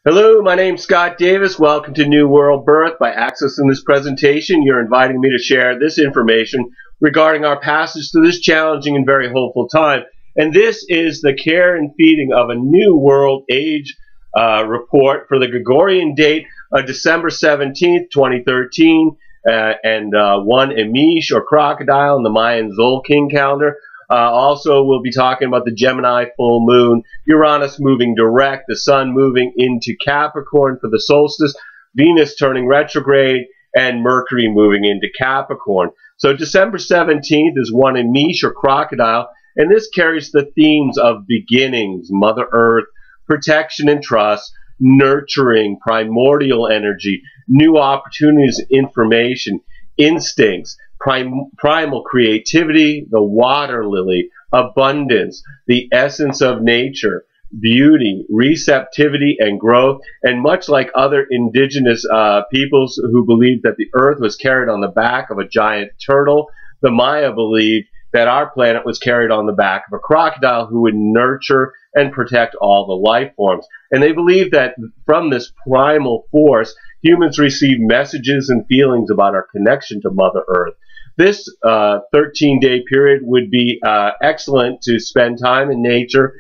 Hello, my name's Scott Davis. Welcome to New World Birth. By accessing this presentation, you're inviting me to share this information regarding our passage through this challenging and very hopeful time. And this is the care and feeding of a new world age report for the Gregorian date of December 17th, 2013, and One Imix or Crocodile in the Mayan Tzolk'in calendar. Also, we'll be talking about the Gemini full moon, Uranus moving direct, the sun moving into Capricorn for the solstice, Venus turning retrograde, and Mercury moving into Capricorn. So December 17th is One Imix or Crocodile, and this carries the themes of beginnings, Mother Earth, protection and trust, nurturing, primordial energy, new opportunities, information, instincts, primal creativity, the water lily, abundance, the essence of nature, beauty, receptivity, and growth. And much like other indigenous peoples who believed that the earth was carried on the back of a giant turtle, the Maya believed that our planet was carried on the back of a crocodile who would nurture and protect all the life forms. And they believed that from this primal force, humans receive messages and feelings about our connection to Mother Earth. This 13-day period would be excellent to spend time in nature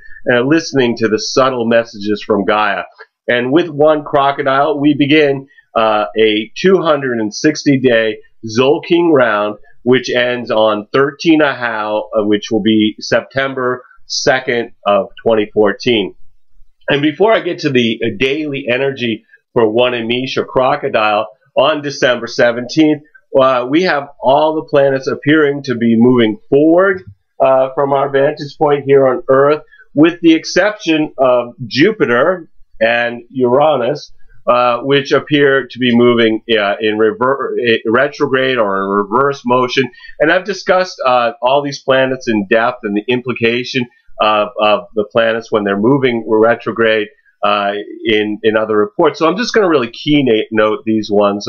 listening to the subtle messages from Gaia. And with One Crocodile, we begin a 260-day Tzolk'in round, which ends on 13 Ahau, which will be September 2nd of 2014. And before I get to the daily energy for One Imix or Crocodile on December 17th, we have all the planets appearing to be moving forward from our vantage point here on Earth, with the exception of Jupiter and Uranus, which appear to be moving in retrograde or in reverse motion. And I've discussed all these planets in depth and the implication of the planets when they're moving retrograde in other reports. So I'm just going to really keynote these ones.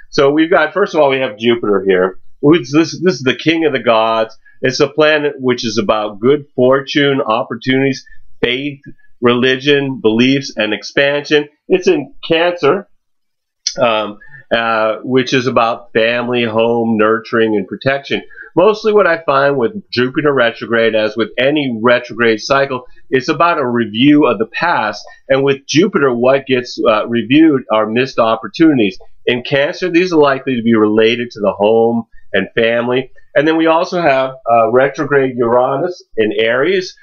So we've got, first of all, we have Jupiter here. This is the king of the gods. It's a planet which is about good fortune, opportunities, faith, religion, beliefs, and expansion. It's in Cancer, which is about family, home, nurturing, and protection. Mostly what I find with Jupiter retrograde, as with any retrograde cycle, it's about a review of the past. And with Jupiter, what gets reviewed are missed opportunities. In Cancer, these are likely to be related to the home and family. And then we also have retrograde Uranus in Aries,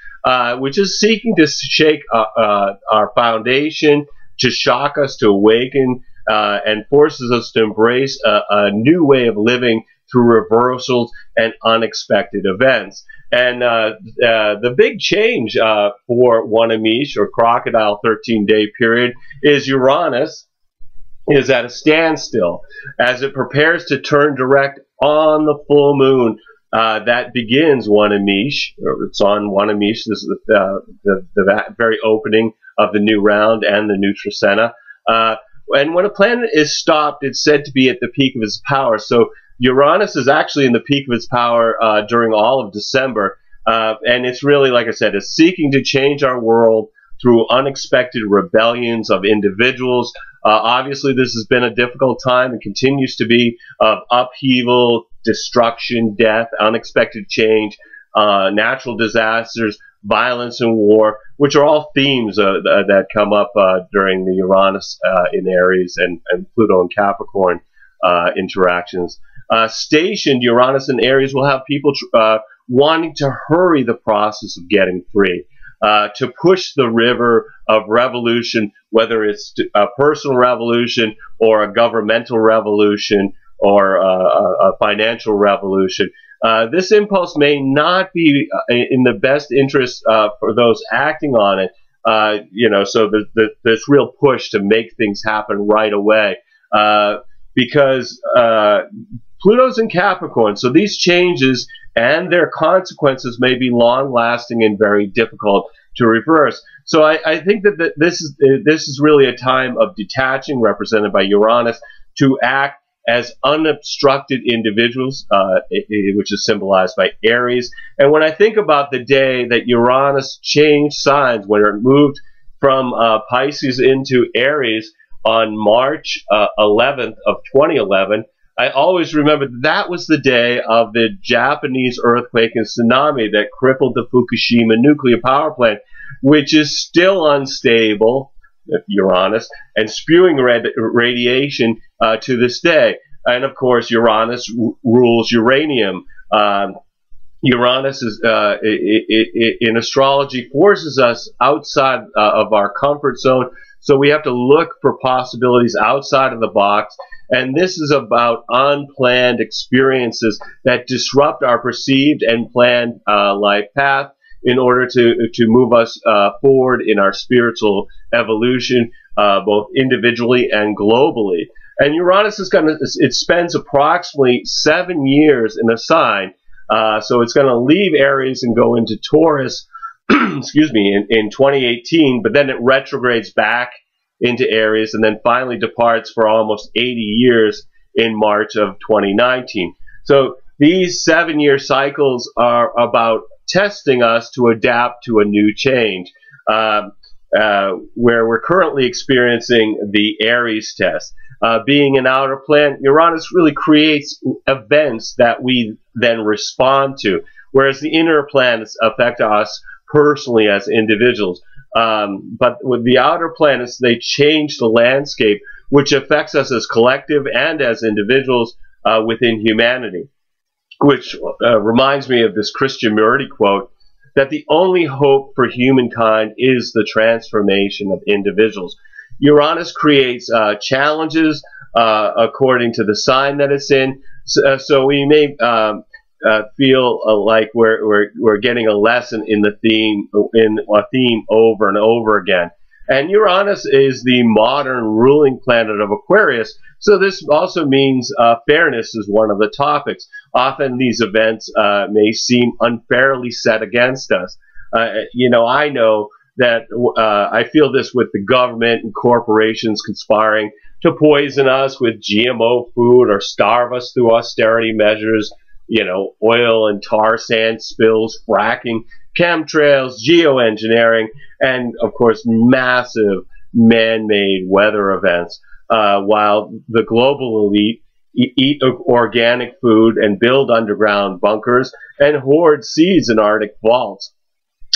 which is seeking to shake our foundation, to shock us, to awaken, and forces us to embrace a new way of living through reversals and unexpected events. And the big change for One Imix or Crocodile 13-day period is Uranus is at a standstill as it prepares to turn direct on the full moon that begins One Imix, or it's on One Imix. This is the very opening of the new round and the new Trecena. And when a planet is stopped, it's said to be at the peak of its power. So Uranus is actually in the peak of its power during all of December. And it's really, like I said, it's seeking to change our world through unexpected rebellions of individuals. Obviously, this has been a difficult time and continues to be of upheaval, destruction, death, unexpected change, natural disasters, violence and war, which are all themes that come up during the Uranus in Aries and Pluto and Capricorn interactions. Stationed, Uranus and Aries will have people wanting to hurry the process of getting free. To push the river of revolution, whether it's a personal revolution or a governmental revolution or a financial revolution. This impulse may not be in the best interest for those acting on it. So this real push to make things happen right away because Pluto's in Capricorn, so these changes and their consequences may be long-lasting and very difficult to reverse. So I think that this is really a time of detaching, represented by Uranus, to act as unobstructed individuals, which is symbolized by Aries. And when I think about the day that Uranus changed signs, when it moved from Pisces into Aries on March 11th of 2011, I always remember that was the day of the Japanese earthquake and tsunami that crippled the Fukushima nuclear power plant, which is still unstable, if you're honest, and spewing radiation to this day. And of course, Uranus rules uranium. Uranus is, in astrology, forces us outside of our comfort zone, so we have to look for possibilities outside of the box. And this is about unplanned experiences that disrupt our perceived and planned life path in order to move us forward in our spiritual evolution, both individually and globally. And Uranus is it spends approximately 7 years in a sign. So it's going to leave Aries and go into Taurus, excuse me, in 2018, but then it retrogrades back into Aries and then finally departs for almost 80 years in March of 2019. So these 7-year cycles are about testing us to adapt to a new change, where we're currently experiencing the Aries test. Being an outer planet, Uranus really creates events that we then respond to, whereas the inner planets affect us personally as individuals. But with the outer planets, they change the landscape, which affects us as collective and as individuals within humanity. Which reminds me of this Krishnamurti quote, that the only hope for humankind is the transformation of individuals. Uranus creates challenges according to the sign that it's in, so we may feel like we're getting a lesson in a theme over and over again. And Uranus is the modern ruling planet of Aquarius, so this also means fairness is one of the topics. Often these events may seem unfairly set against us. I know that I feel this with the government and corporations conspiring to poison us with GMO food or starve us through austerity measures, oil and tar sand spills, fracking, chemtrails, geoengineering, and of course massive man-made weather events, while the global elite eat organic food and build underground bunkers and hoard seeds in Arctic vaults.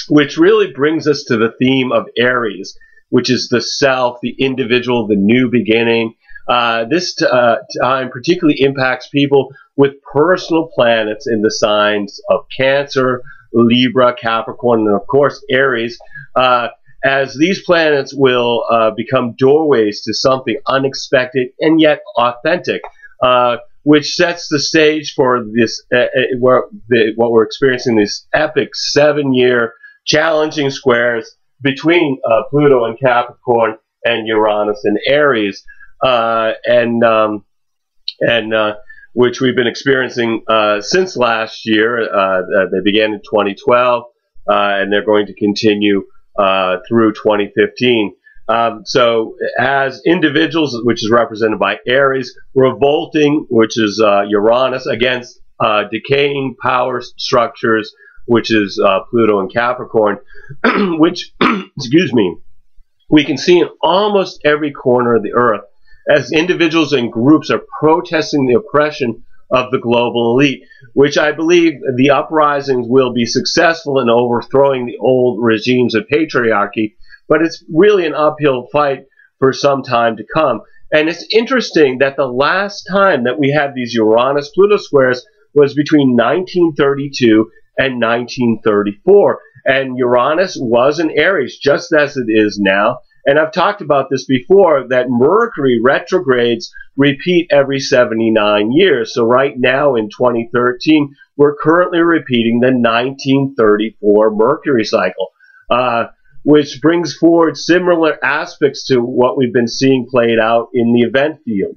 Which really brings us to the theme of Aries, which is the self, the individual, the new beginning. This time particularly impacts people with personal planets in the signs of Cancer, Libra, Capricorn, and of course Aries, as these planets will become doorways to something unexpected and yet authentic, which sets the stage for this what we're experiencing, this epic 7-year challenging squares between Pluto and Capricorn and Uranus and Aries, which we've been experiencing since last year. They began in 2012, and they're going to continue through 2015. So as individuals, which is represented by Aries, revolting, which is Uranus, against decaying power structures, which is Pluto and Capricorn, which, excuse me, we can see in almost every corner of the earth as individuals and groups are protesting the oppression of the global elite, which I believe the uprisings will be successful in overthrowing the old regimes of patriarchy, but it's really an uphill fight for some time to come. And it's interesting that the last time that we had these Uranus-Pluto squares was between 1932 and 1934. And Uranus was in Aries, just as it is now. And I've talked about this before, that Mercury retrogrades repeat every 79 years. So right now in 2013, we're currently repeating the 1934 Mercury cycle, which brings forward similar aspects to what we've been seeing played out in the event field.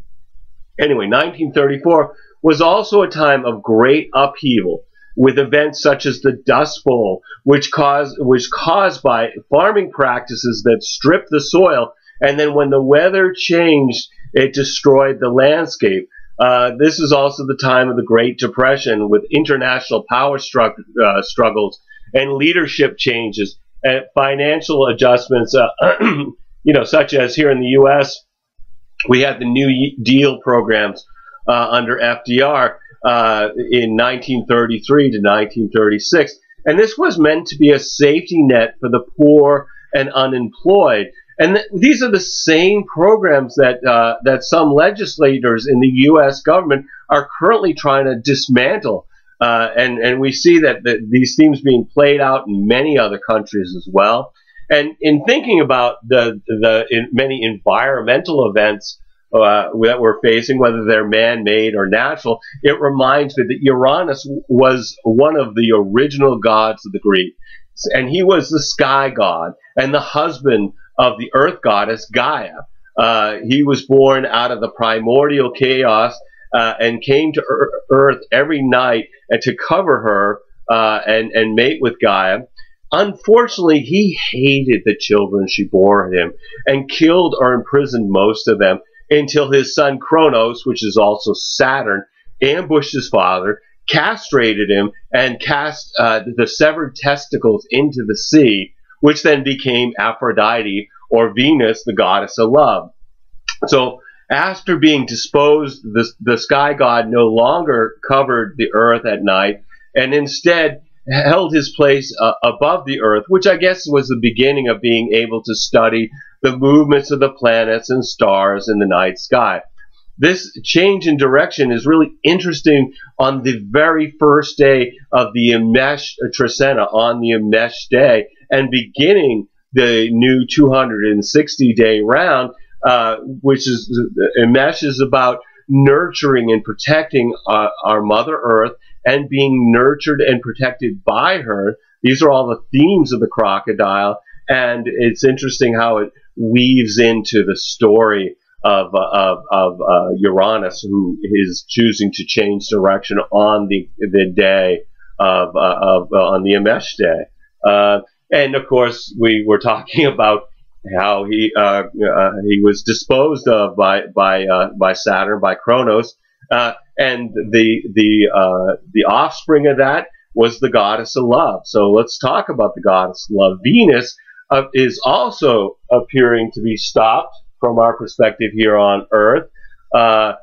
Anyway, 1934 was also a time of great upheaval, with events such as the Dust Bowl, which was caused by farming practices that stripped the soil, and then when the weather changed, it destroyed the landscape. This is also the time of the Great Depression, with international power struggles and leadership changes financial adjustments, such as here in the U.S., we had the New Deal programs under FDR in 1933 to 1936. And this was meant to be a safety net for the poor and unemployed. And these are the same programs that some legislators in the U.S. government are currently trying to dismantle. And we see that these themes being played out in many other countries as well. And in thinking about many environmental events that we're facing, whether they're man-made or natural, it reminds me that Uranus was one of the original gods of the Greeks, and he was the sky god and the husband of the earth goddess Gaia. He was born out of the primordial chaos and came to earth every night to cover her and mate with Gaia. Unfortunately, he hated the children she bore him and killed or imprisoned most of them, until his son Kronos, which is also Saturn, ambushed his father, castrated him, and cast the severed testicles into the sea, which then became Aphrodite, or Venus, the goddess of love. So after being disposed, the sky god no longer covered the earth at night, and instead held his place above the earth, which I guess was the beginning of being able to study the movements of the planets and stars in the night sky. This change in direction is really interesting on the very first day of the e-meesh Trecena, on the e-meesh day, and beginning the new 260-day round, which is e-meesh is about nurturing and protecting our Mother Earth and being nurtured and protected by her. These are all the themes of the crocodile, and it's interesting how it weaves into the story of Uranus, who is choosing to change direction on the day on the e-meesh day. And of course, we were talking about how he was disposed of by Saturn, by Kronos, and the offspring of that was the goddess of love. So let's talk about the goddess of love. Venus is also appearing to be stopped from our perspective here on Earth at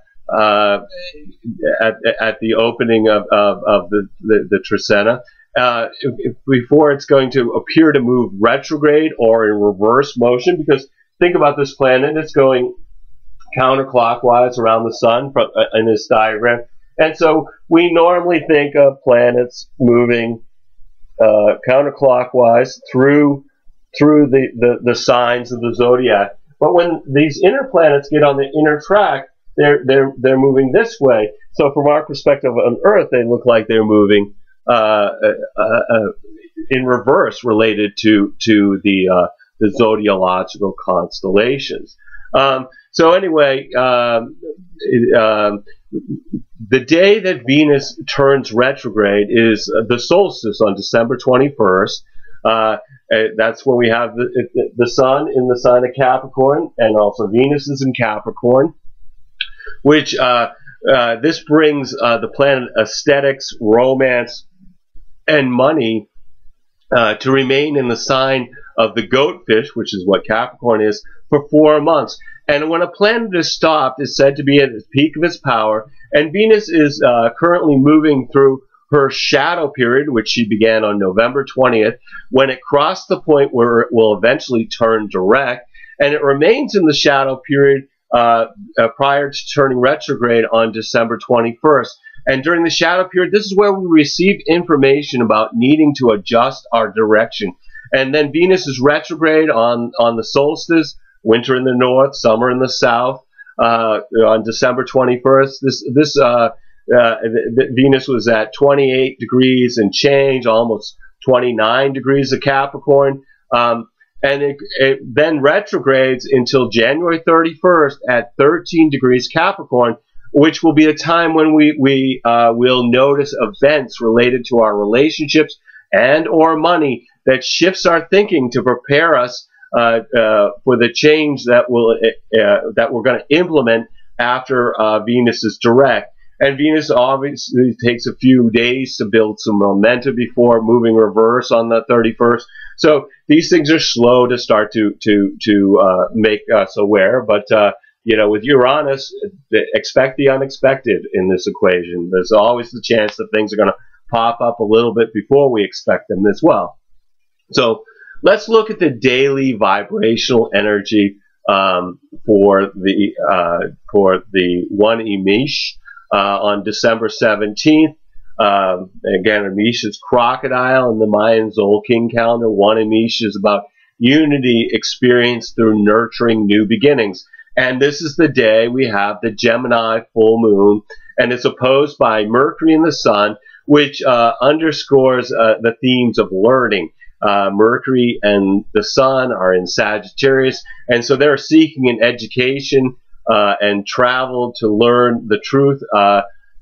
the opening of the Trecena. Before it's going to appear to move retrograde or in reverse motion, because think about this planet, it's going counterclockwise around the sun in this diagram. And so we normally think of planets moving counterclockwise through the signs of the zodiac. But when these inner planets get on the inner track, they're moving this way. So from our perspective on Earth, they look like they're moving in reverse, related to the zodiological constellations. So anyway, the day that Venus turns retrograde is the solstice on December 21st. That's when we have the sun in the sign of Capricorn, and also Venus is in Capricorn, which this brings the planet aesthetics, romance, and money to remain in the sign of the goatfish, which is what Capricorn is, for 4 months. And when a planet is stopped, it's said to be at the peak of its power, and Venus is currently moving through her shadow period, which she began on November 20th, when it crossed the point where it will eventually turn direct, and it remains in the shadow period prior to turning retrograde on December 21st. And during the shadow period, this is where we received information about needing to adjust our direction. And then Venus is retrograde on the solstice, winter in the north, summer in the south, on December 21st. Venus was at 28 degrees and change, almost 29 degrees of Capricorn. And it then retrogrades until January 31st at 13 degrees Capricorn, which will be a time when we will notice events related to our relationships and or money that shifts our thinking to prepare us for the change that we're going to implement after Venus is direct. And Venus obviously takes a few days to build some momentum before moving reverse on the 31st. So these things are slow to start to make us aware. But with Uranus, expect the unexpected in this equation. There's always the chance that things are going to pop up a little bit before we expect them as well. So let's look at the daily vibrational energy for the One Imix on December 17th. Again, e-meesh is crocodile in the Mayan Tzolk'in calendar. One Imix is about unity experienced through nurturing new beginnings. And this is the day we have the Gemini full moon, and it's opposed by Mercury and the Sun, which underscores the themes of learning. Mercury and the Sun are in Sagittarius, and so they're seeking an education and travel to learn the truth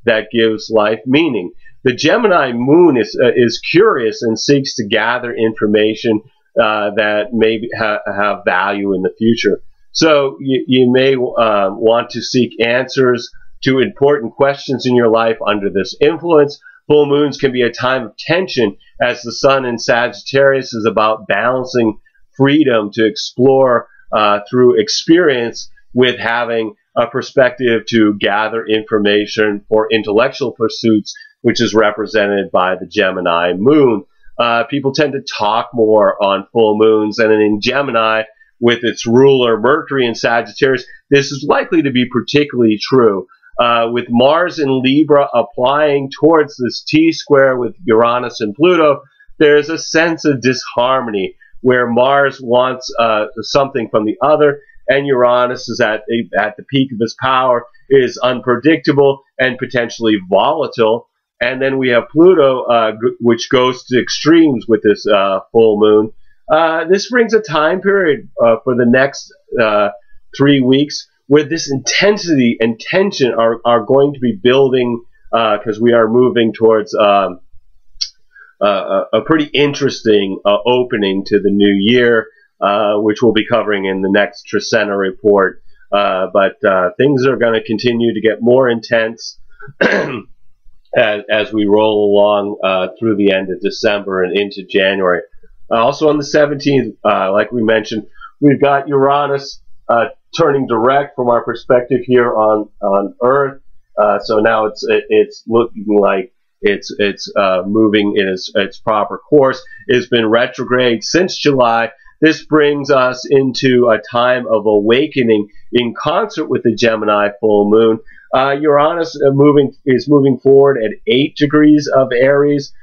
that gives life meaning. The Gemini moon is curious and seeks to gather information that may have value in the future. So you may want to seek answers to important questions in your life under this influence. Full moons can be a time of tension, as the Sun in Sagittarius is about balancing freedom to explore through experience with having a perspective to gather information for intellectual pursuits, which is represented by the Gemini moon. People tend to talk more on full moons, and in Gemini, with its ruler Mercury in Sagittarius, this is likely to be particularly true. With Mars in Libra applying towards this T-square with Uranus and Pluto, there's a sense of disharmony where Mars wants something from the other, and Uranus is at the peak of his power, is unpredictable and potentially volatile. And then we have Pluto, which goes to extremes with this full moon. This brings a time period for the next 3 weeks where this intensity and tension are going to be building, because we are moving towards a pretty interesting opening to the new year, which we'll be covering in the next Trecena report. But things are going to continue to get more intense as we roll along through the end of December and into January. Also on the 17th, like we mentioned, we've got Uranus turning direct from our perspective here on Earth. So now it's looking like it's moving in its proper course. It's been retrograde since July. This brings us into a time of awakening in concert with the Gemini full moon. Uranus is moving forward at 8 degrees of Aries.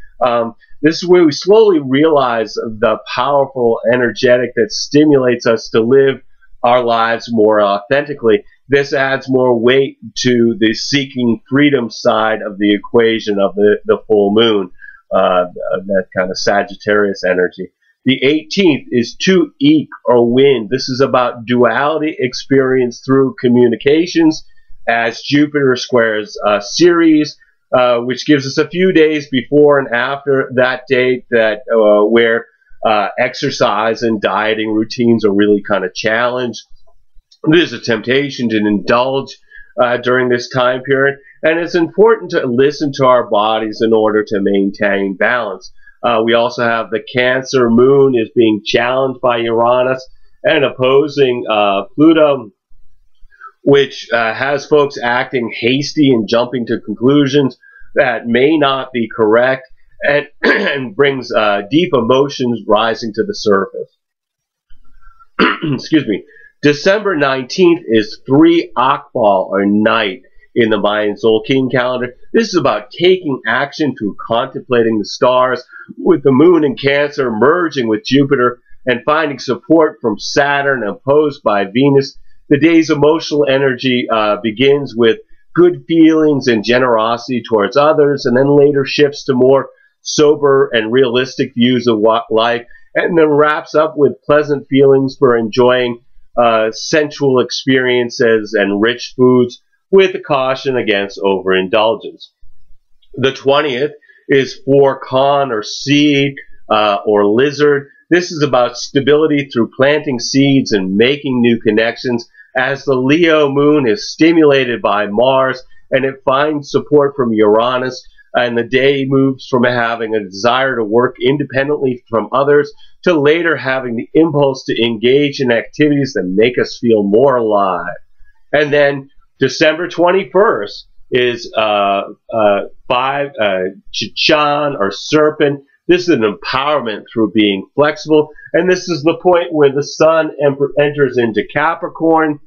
This is where we slowly realize the powerful energetic that stimulates us to live our lives more authentically. This adds more weight to the seeking freedom side of the equation of the full moon, that kind of Sagittarius energy. The 18th is to eke or win. This is about duality experienced through communications, as Jupiter squares Ceres, which gives us a few days before and after that date where exercise and dieting routines are really kind of challenged. There's a temptation to indulge during this time period, and it's important to listen to our bodies in order to maintain balance. We also have the Cancer moon is being challenged by Uranus and opposing Pluto, which has folks acting hasty and jumping to conclusions that may not be correct, and, and brings deep emotions rising to the surface. Excuse me. December 19th is 3 Akbal, or night, in the Mayan Tzolk'in calendar. This is about taking action through contemplating the stars, with the moon in Cancer merging with Jupiter and finding support from Saturn opposed by Venus. The day's emotional energy begins with good feelings and generosity towards others, and then later shifts to more sober and realistic views of life, and then wraps up with pleasant feelings for enjoying sensual experiences and rich foods, with a caution against overindulgence. The 20th is for Khan, or seed, or lizard. This is about stability through planting seeds and making new connections, as the Leo moon is stimulated by Mars and it finds support from Uranus, and the day moves from having a desire to work independently from others to later having the impulse to engage in activities that make us feel more alive. And then December 21st is Chichan or Serpent. This is an empowerment through being flexible, and this is the point where the sun enters into Capricorn.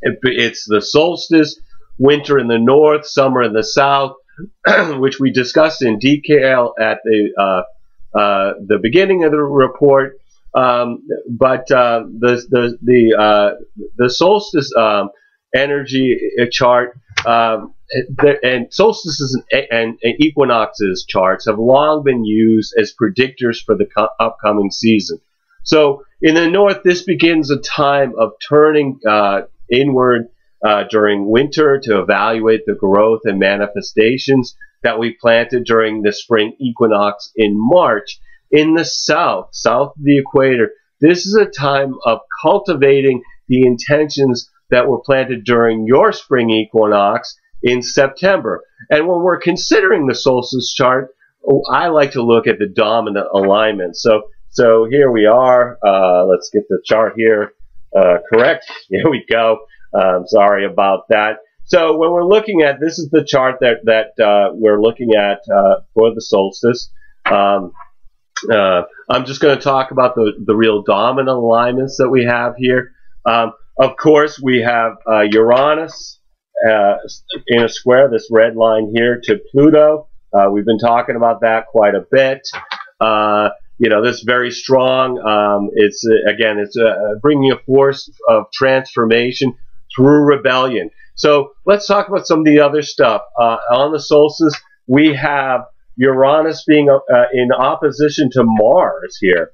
It's the solstice, winter in the north, summer in the south, which we discussed in detail at the beginning of the report. But the solstice energy chart and solstices and equinoxes charts have long been used as predictors for the upcoming season. So in the north, this begins a time of turning inward during winter to evaluate the growth and manifestations that we planted during the spring equinox in March. In the south of the equator, this is a time of cultivating the intentions that were planted during your spring equinox in September. And when we're considering the solstice chart, I like to look at the dominant alignment. So here we are. Let's get the chart here correct. Here we go. Sorry about that. So when we're looking at, this is the chart that we're looking at for the solstice. I'm just going to talk about the real dominant alignments that we have here. Of course, we have Uranus in a square, this red line here, to Pluto. We've been talking about that quite a bit. You know, this very strong. It's bringing a force of transformation through rebellion. So let's talk about some of the other stuff. On the solstice, we have Uranus being in opposition to Mars here.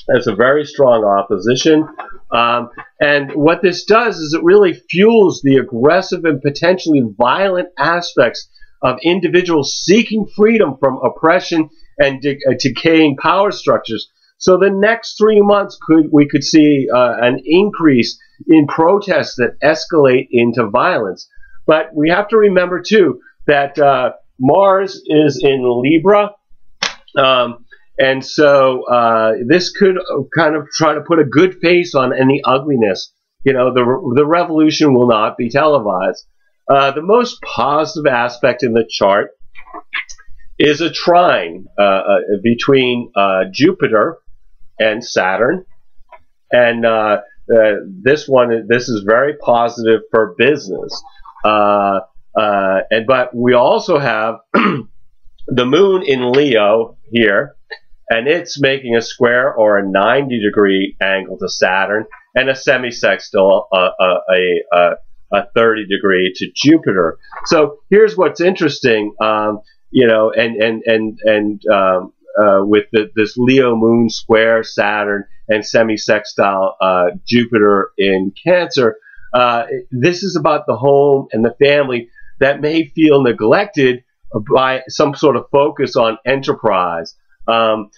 It's a very strong opposition. And what this does is it really fuels the aggressive and potentially violent aspects of individuals seeking freedom from oppression and decaying power structures. So the next 3 months we could see an increase in protests that escalate into violence. But we have to remember too that Mars is in Libra, and so this could kind of try to put a good face on any ugliness. You know, the revolution will not be televised. The most positive aspect in the chart is a trine between Jupiter and Saturn, and this is very positive for business. But we also have the moon in Leo here, and it's making a square or a 90-degree angle to Saturn, and a semisextile, a 30-degree to Jupiter. So here's what's interesting, you know, with this Leo moon square Saturn and semisextile Jupiter in Cancer. This is about the home and the family that may feel neglected by some sort of focus on enterprise. And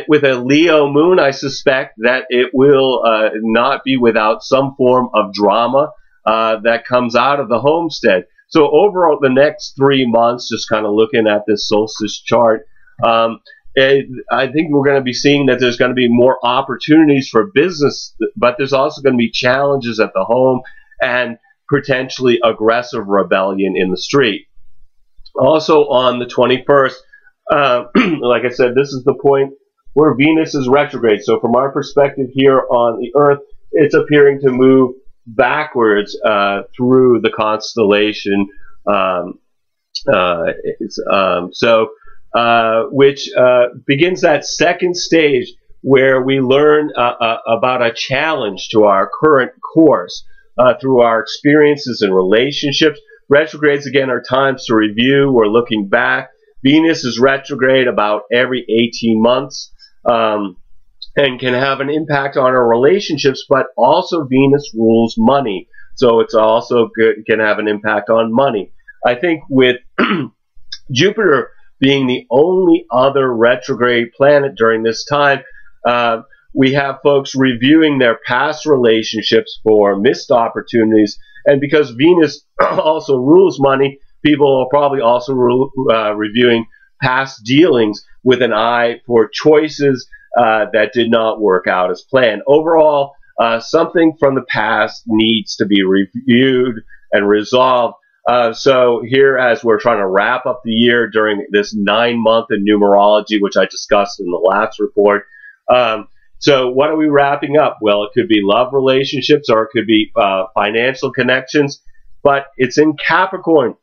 with a Leo moon, I suspect that it will not be without some form of drama that comes out of the homestead. So overall, the next 3 months, just kind of looking at this solstice chart, I think we're going to be seeing that there's going to be more opportunities for business, but there's also going to be challenges at the home and potentially aggressive rebellion in the street. Also on the 21st, like I said, this is the point where Venus is retrograde. So from our perspective here on the Earth, it's appearing to move backwards through the constellation, which begins that second stage where we learn about a challenge to our current course through our experiences and relationships. Retrogrades, again, are times to review. We're looking back. Venus is retrograde about every 18 months and can have an impact on our relationships, but also Venus rules money. So it's also can have an impact on money. I think with Jupiter being the only other retrograde planet during this time, we have folks reviewing their past relationships for missed opportunities. And because Venus also rules money, people are probably also reviewing past dealings with an eye for choices that did not work out as planned. Overall, something from the past needs to be reviewed and resolved. So here, as we're trying to wrap up the year during this 9-month in numerology, which I discussed in the last report, so what are we wrapping up? Well, it could be love relationships, or it could be financial connections, but it's in Capricorn.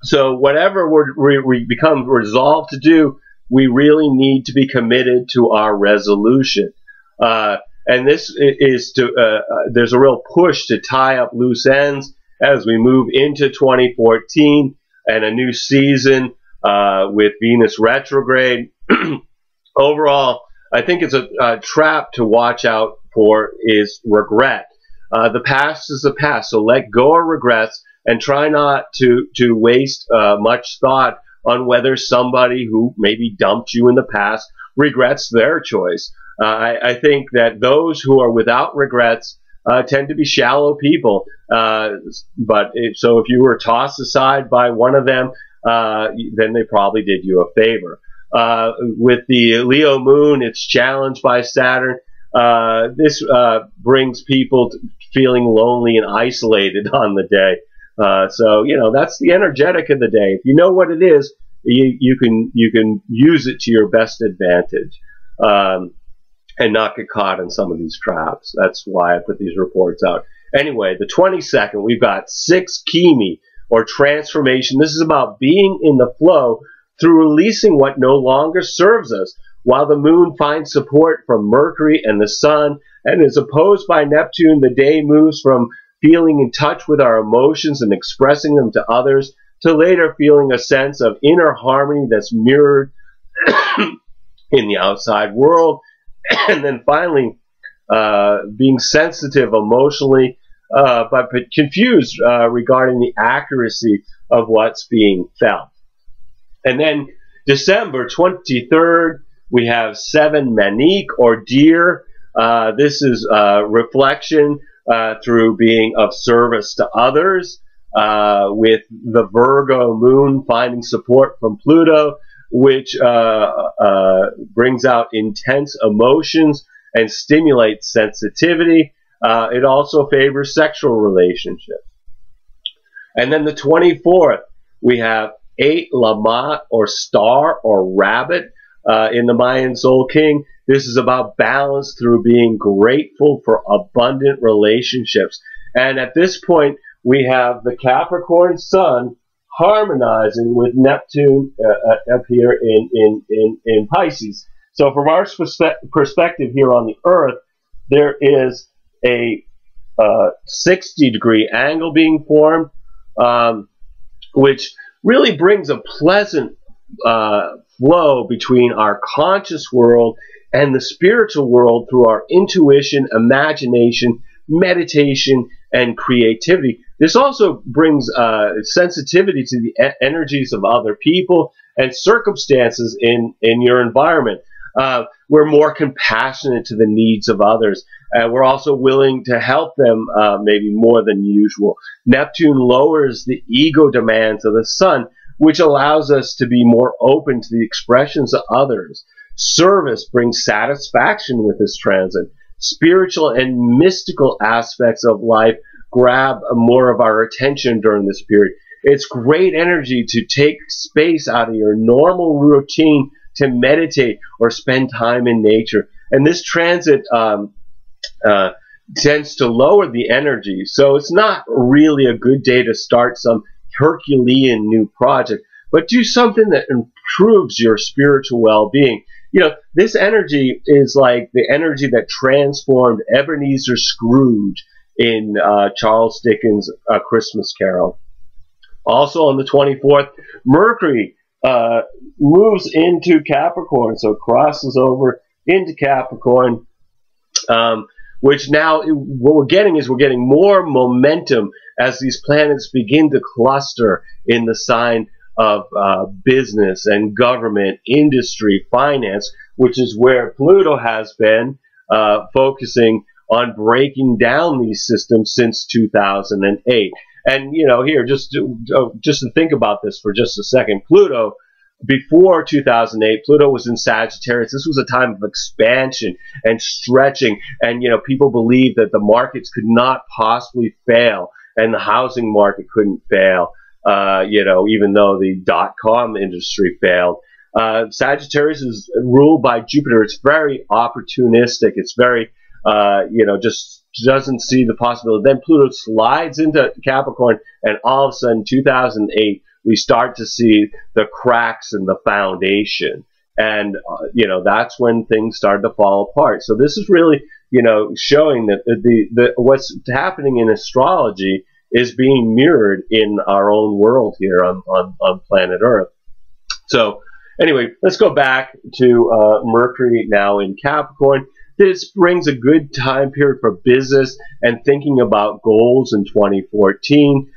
So whatever we become resolved to do, we really need to be committed to our resolution. And this is to, there's a real push to tie up loose ends as we move into 2014 and a new season with Venus retrograde. Overall, I think it's a trap to watch out for is regret. The past is the past, so let go of regrets and try not to waste much thought on whether somebody who maybe dumped you in the past regrets their choice. I think that those who are without regrets tend to be shallow people. So if you were tossed aside by one of them, then they probably did you a favor. With the Leo moon, it's challenged by Saturn. This brings people to feeling lonely and isolated on the day. So, you know, that's the energetic of the day. If you know what it is, you can use it to your best advantage, and not get caught in some of these traps. That's why I put these reports out. Anyway, the 22nd, we've got 6 Kimi, or transformation. This is about being in the flow through releasing what no longer serves us, while the moon finds support from Mercury and the sun and is opposed by Neptune. The day moves from feeling in touch with our emotions and expressing them to others to later feeling a sense of inner harmony that's mirrored in the outside world, and then finally being sensitive emotionally but confused regarding the accuracy of what's being felt. And then December 23rd, we have 7 Manique, or deer. This is reflection through being of service to others, with the Virgo moon finding support from Pluto, which brings out intense emotions and stimulates sensitivity. It also favors sexual relationships. And then the 24th, we have 8 Lamat, or star, or rabbit, in the Mayan Tzolk'in. This is about balance through being grateful for abundant relationships. And at this point, we have the Capricorn sun harmonizing with Neptune up here in Pisces. So from our perspective here on the Earth, there is a 60-degree angle being formed, which really brings a pleasant flow between our conscious world and the spiritual world through our intuition, imagination, meditation, and creativity. This also brings sensitivity to the energies of other people and circumstances in your environment. We're more compassionate to the needs of others. We're also willing to help them maybe more than usual. Neptune lowers the ego demands of the sun, which allows us to be more open to the expressions of others. Service brings satisfaction with this transit. Spiritual and mystical aspects of life grab more of our attention during this period. It's great energy to take space out of your normal routine to meditate or spend time in nature. And this transit tends to lower the energy. So it's not really a good day to start some Herculean new project, but do something that improves your spiritual well-being. You know, this energy is like the energy that transformed Ebenezer Scrooge in Charles Dickens' Christmas Carol. Also on the 24th, Mercury moves into Capricorn, so crosses over into Capricorn, which now what we're getting more momentum as these planets begin to cluster in the sign of business and government, industry, finance, which is where Pluto has been focusing on breaking down these systems since 2008. And, here, just to think about this for just a second, Pluto, before 2008, Pluto was in Sagittarius. This was a time of expansion and stretching, and, people believed that the markets could not possibly fail, and the housing market couldn't fail, even though the dot-com industry failed. Sagittarius is ruled by Jupiter. It's very opportunistic. It's very, just doesn't see the possibility. Then Pluto slides into Capricorn, and all of a sudden, 2008, we start to see the cracks in the foundation. And, that's when things started to fall apart. So this is really, showing that what's happening in astrology is being mirrored in our own world here on planet Earth. So anyway, let's go back to Mercury now in Capricorn. This brings a good time period for business and thinking about goals in 2014.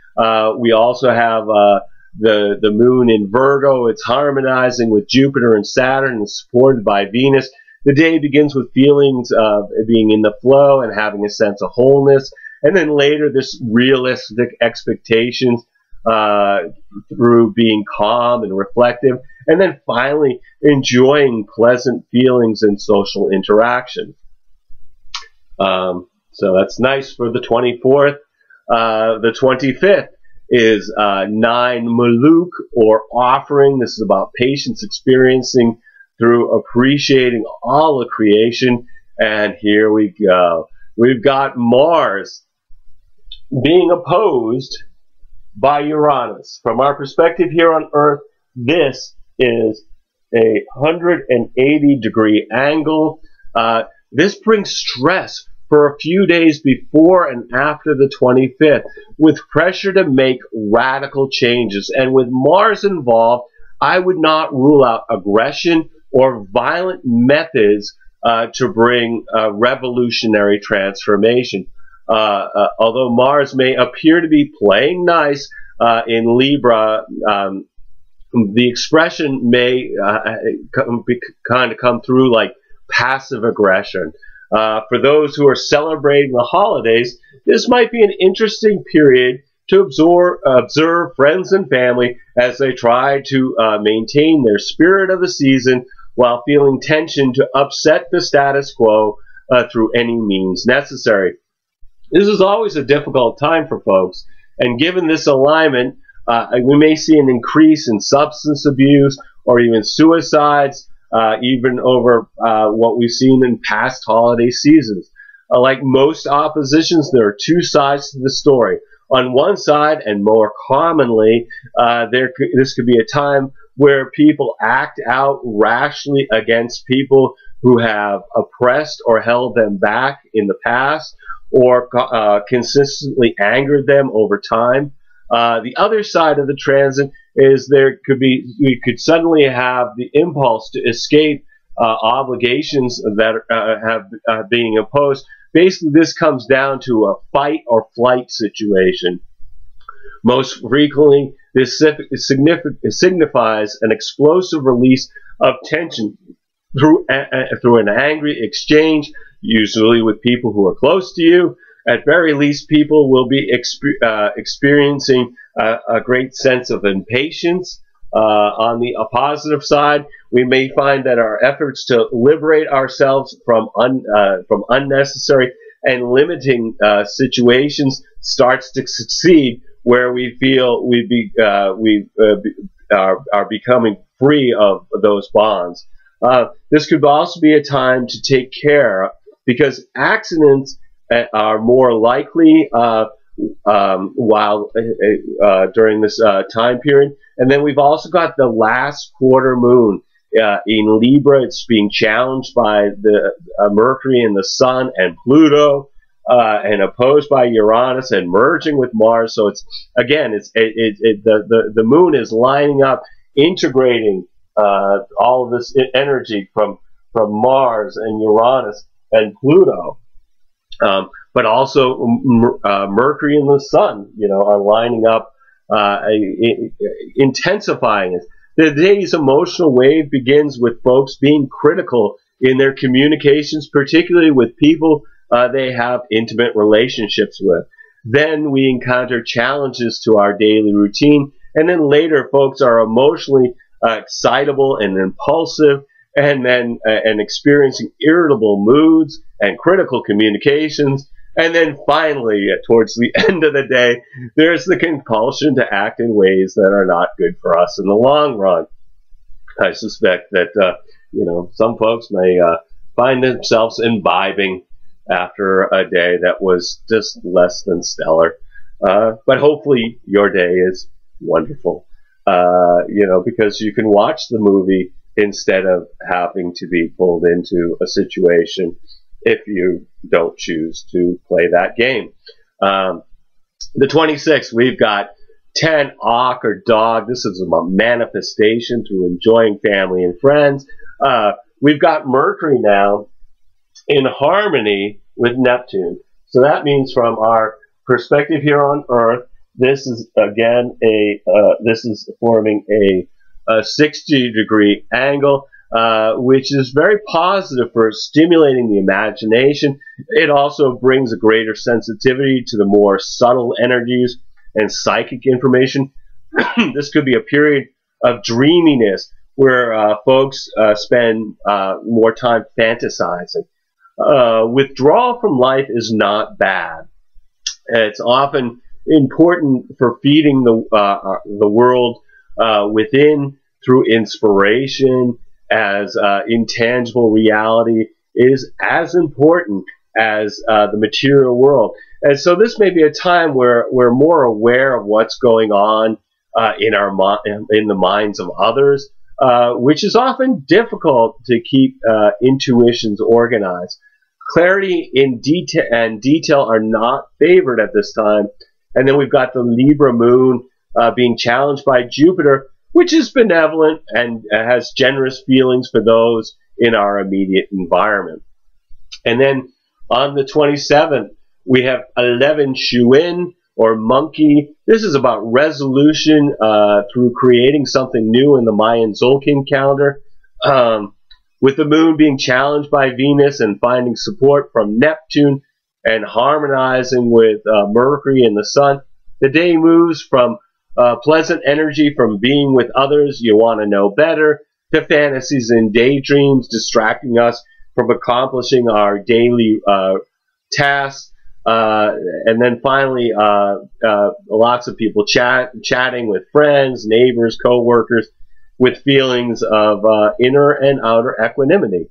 We also have the moon in Virgo. It's harmonizing with Jupiter and Saturn and supported by Venus. The day begins with feelings of being in the flow and having a sense of wholeness. And then later, this realistic expectations through being calm and reflective. And then finally, enjoying pleasant feelings and social interaction. So that's nice for the 24th. The 25th is 9 Maluk, or offering. This is about patience, experiencing through appreciating all of creation. And here we go. We've got Mars being opposed by Uranus. From our perspective here on Earth, this is a 180-degree angle. This brings stress for a few days before and after the 25th, with pressure to make radical changes. And with Mars involved, I would not rule out aggression or violent methods to bring revolutionary transformation. Although Mars may appear to be playing nice in Libra, the expression may kind of come through like passive aggression. For those who are celebrating the holidays, this might be an interesting period to observe friends and family as they try to maintain their spirit of the season while feeling tension to upset the status quo through any means necessary. This is always a difficult time for folks, and given this alignment, we may see an increase in substance abuse or even suicides, even over what we've seen in past holiday seasons. Like most oppositions, there are two sides to the story. On one side, and more commonly, this could be a time where people act out rashly against people who have oppressed or held them back in the past, or consistently angered them over time. The other side of the transit is we could suddenly have the impulse to escape obligations that have being imposed. Basically, this comes down to a fight or flight situation. Most frequently, this signifies an explosive release of tension through an angry exchange, usually with people who are close to you. At very least, people will be experiencing a great sense of impatience. On the positive side, we may find that our efforts to liberate ourselves from unnecessary and limiting situations starts to succeed, where we feel are becoming free of those bonds. This could also be a time to take care, because accidents are more likely during this time period. And then we've also got the last quarter moon in Libra. It's being challenged by the Mercury and the Sun and Pluto, and opposed by Uranus and merging with Mars. So it's again, the moon is lining up, integrating all of this energy from Mars and Uranus and Pluto. But also Mercury and the Sun, are lining up, intensifying it. The day's emotional wave begins with folks being critical in their communications, particularly with people they have intimate relationships with. Then we encounter challenges to our daily routine, and then later folks are emotionally excitable and impulsive, and then experiencing irritable moods and critical communications. And then finally, towards the end of the day, there's the compulsion to act in ways that are not good for us in the long run. I suspect that some folks may find themselves imbibing after a day that was just less than stellar. But hopefully your day is wonderful, because you can watch the movie instead of having to be pulled into a situation if you don't choose to play that game. The 26th, we've got 10, Auk or dog. This is a manifestation through enjoying family and friends. We've got Mercury now in harmony with Neptune. So that means from our perspective here on Earth, this is again this is forming a 60-degree angle, which is very positive for stimulating the imagination. It also brings a greater sensitivity to the more subtle energies and psychic information. This could be a period of dreaminess where folks spend more time fantasizing. Withdrawal from life is not bad. It's often important for feeding the world within through inspiration, as intangible reality is as important as the material world. And so this may be a time where we're more aware of what's going on in the minds of others, which is often difficult to keep intuitions organized. Clarity and detail are not favored at this time. And then we've got the Libra moon being challenged by Jupiter, which is benevolent and has generous feelings for those in our immediate environment. And then on the 27th, we have 11 Shuin, or monkey. This is about resolution through creating something new in the Mayan Tzolk'in calendar. With the moon being challenged by Venus and finding support from Neptune and harmonizing with Mercury and the sun, the day moves from pleasant energy from being with others you want to know better to fantasies and daydreams distracting us from accomplishing our daily tasks. And then finally, lots of people chatting with friends, neighbors, co-workers, with feelings of inner and outer equanimity.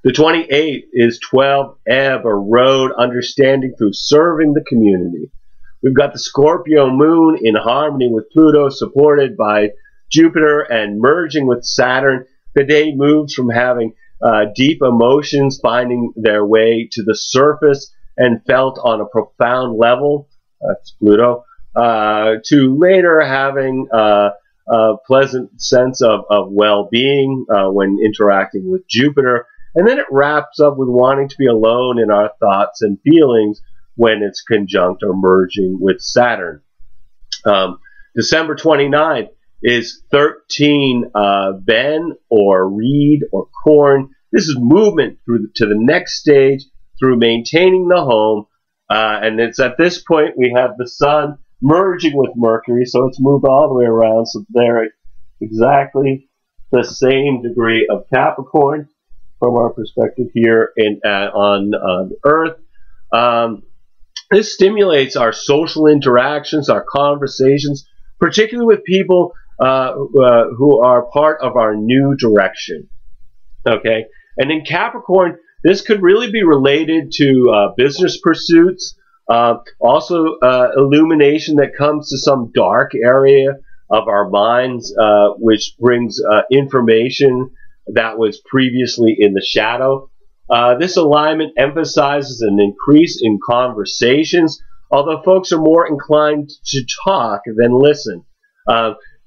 The 28th is 12 Ebb, or road, understanding through serving the community. We've got the Scorpio moon in harmony with Pluto, supported by Jupiter and merging with Saturn. The day moves from having deep emotions finding their way to the surface and felt on a profound level, that's Pluto, to later having a pleasant sense of well-being when interacting with Jupiter. And then it wraps up with wanting to be alone in our thoughts and feelings when it's conjunct or merging with Saturn. December 29th is 13 Ben, or reed, or corn. This is movement to the next stage through maintaining the home. And it's at this point we have the sun merging with Mercury, so it's moved all the way around, so they're exactly the same degree of Capricorn from our perspective here on Earth. This stimulates our social interactions, our conversations, particularly with people who are part of our new direction. Okay, and in Capricorn, this could really be related to business pursuits, also illumination that comes to some dark area of our minds, which brings information that was previously in the shadow. This alignment emphasizes an increase in conversations, although folks are more inclined to talk than listen.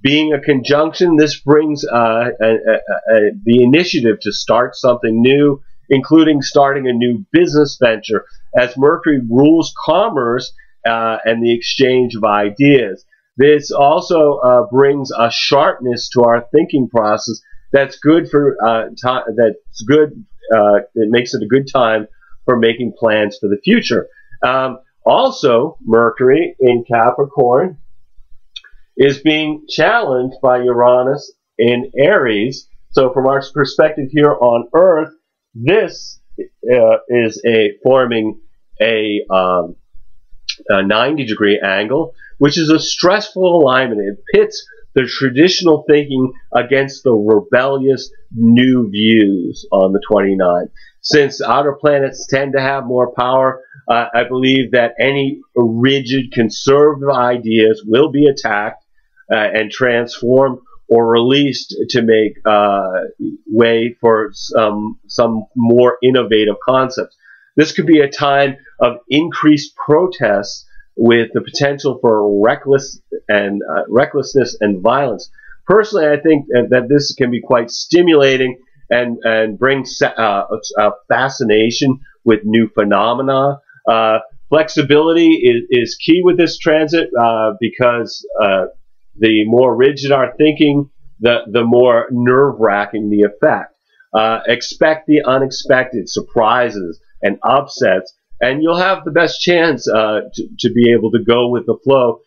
Being a conjunction, this brings the initiative to start something new, including starting a new business venture, as Mercury rules commerce and the exchange of ideas. This also brings a sharpness to our thinking process that's good for that's good. It makes it a good time for making plans for the future. Also, Mercury in Capricorn is being challenged by Uranus in Aries. So from our perspective here on Earth, this is forming a 90-degree angle, which is a stressful alignment. It pits the traditional thinking against the rebellious new views on the 29th. Since outer planets tend to have more power, I believe that any rigid conservative ideas will be attacked and transformed or released to make way for some more innovative concepts. This could be a time of increased protests with the potential for recklessness and violence. Personally, I think that this can be quite stimulating and bring fascination with new phenomena. Flexibility is key with this transit because the more rigid our thinking, the more nerve-wracking the effect. Expect the unexpected, surprises and upsets, and you'll have the best chance to be able to go with the flow,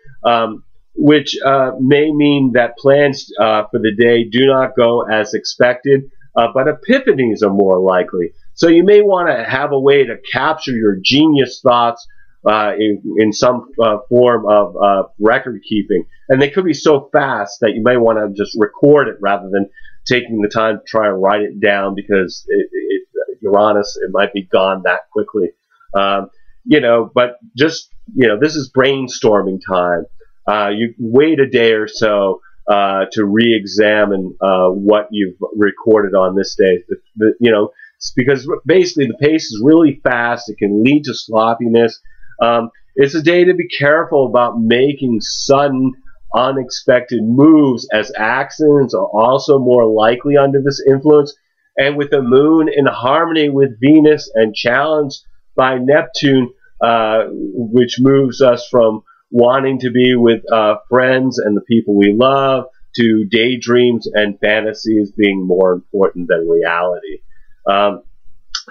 which may mean that plans for the day do not go as expected, but epiphanies are more likely. So you may want to have a way to capture your genius thoughts in some form of record keeping. And they could be so fast that you may want to just record it rather than taking the time to try and write it down, because Uranus, it might be gone that quickly. But just, this is brainstorming time. You wait a day or so to re-examine what you've recorded on this day. Because basically the pace is really fast. It can lead to sloppiness. It's a day to be careful about making sudden, unexpected moves, as accidents are also more likely under this influence. And with the moon in harmony with Venus and challenged by Neptune, which moves us from wanting to be with friends and the people we love to daydreams and fantasies being more important than reality.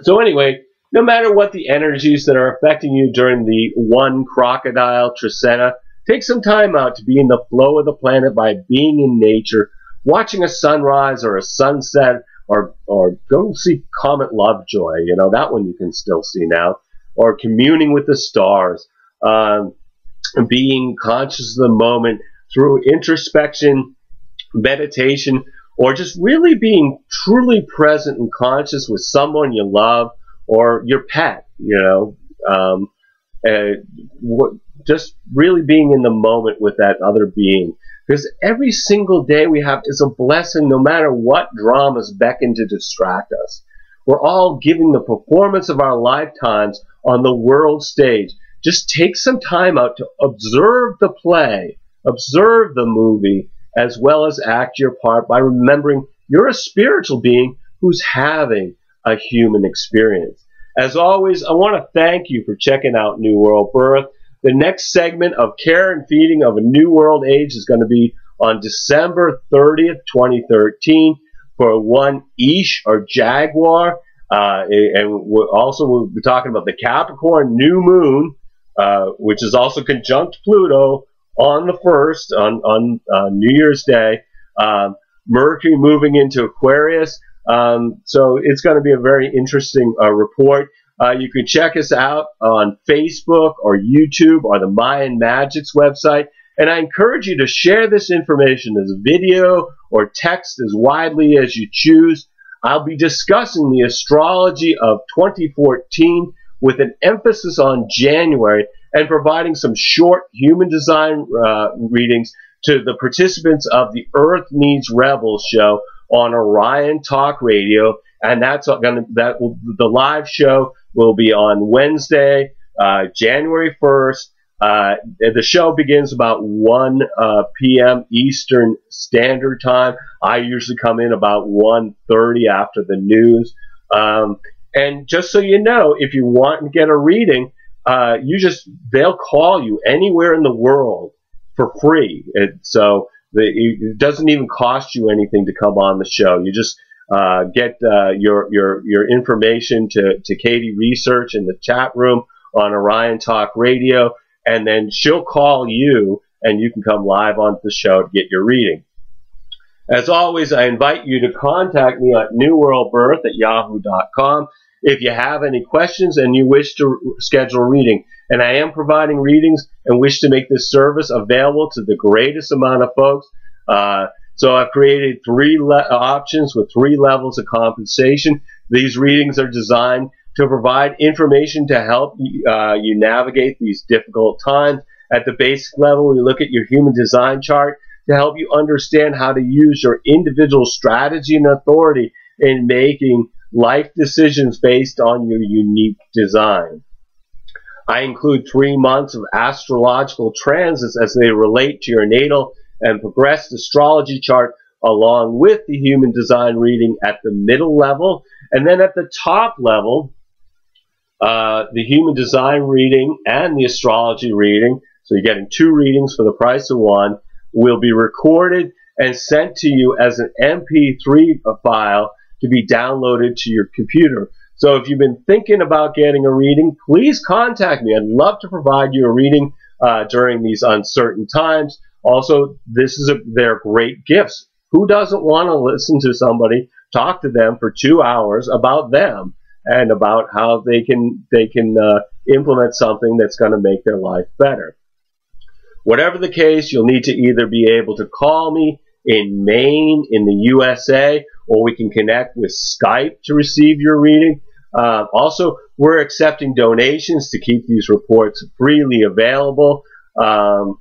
So anyway, no matter what the energies that are affecting you during the one Crocodile Tzolkin, take some time out to be in the flow of the planet by being in nature, watching a sunrise or a sunset, or go see Comet Lovejoy. That one you can still see now, or communing with the stars, being conscious of the moment through introspection, meditation, or just really being truly present and conscious with someone you love or your pet, just really being in the moment with that other being. Because every single day we have is a blessing, no matter what dramas beckon to distract us. We're all giving the performance of our lifetimes on the world stage. Just take some time out to observe the play, observe the movie, as well as act your part by remembering you're a spiritual being who's having a human experience. As always, I want to thank you for checking out New World Birth. The next segment of Care and Feeding of a New World Age is going to be on December 30th, 2013 for One Imix or Jaguar. And we'll be talking about the Capricorn new moon, which is also conjunct Pluto on the 1st, on New Year's Day. Mercury moving into Aquarius. So it's going to be a very interesting report. You can check us out on Facebook or YouTube or the Mayan Magics website. And I encourage you to share this information as video or text as widely as you choose. I'll be discussing the astrology of 2014 with an emphasis on January and providing some short human design readings to the participants of the Earth Needs Rebels show on Orion Talk Radio. And the live show will be on Wednesday, January 1st. The show begins about 1 p.m. Eastern Standard Time. I usually come in about 1:30 after the news. And just so you know, if you want to get a reading, they'll call you anywhere in the world for free. So It doesn't even cost you anything to come on the show. You just get your information to Katie Research in the chat room on Orion Talk Radio, and then she'll call you, and you can come live onto the show to get your reading. As always, I invite you to contact me at newworldbirth@yahoo.com if you have any questions and you wish to schedule a reading. And I am providing readings and wish to make this service available to the greatest amount of folks. So I've created three options with 3 levels of compensation. These readings are designed to provide information to help you navigate these difficult times. At the basic level, we look at your human design chart to help you understand how to use your individual strategy and authority in making life decisions based on your unique design. I include 3 months of astrological transits as they relate to your natal and progressed astrology chart, along with the human design reading at the middle level. And then at the top level, the human design reading and the astrology reading, so you're getting 2 readings for the price of 1, will be recorded and sent to you as an MP3 file to be downloaded to your computer. So if you've been thinking about getting a reading, please contact me. I'd love to provide you a reading during these uncertain times. Also, they're great gifts. Who doesn't want to listen to somebody talk to them for 2 hours about them and about how they can implement something that's going to make their life better? Whatever the case, you'll need to either be able to call me in Maine, in the USA, or we can connect with Skype to receive your reading. Also, we're accepting donations to keep these reports freely available. The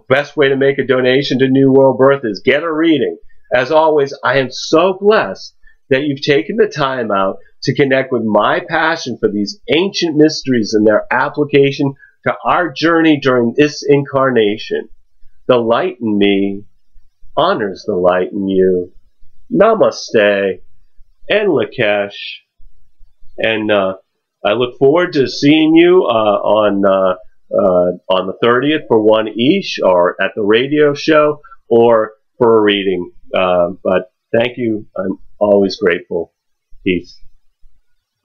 best way to make a donation to New World Birth is get a reading. As always, I am so blessed that you've taken the time out to connect with my passion for these ancient mysteries and their application to our journey during this incarnation. The light in me honors the light in you. Namaste and Lakesh. And I look forward to seeing you on the 30th for One Imix, or at the radio show, or for a reading. But thank you. I'm always grateful. Peace.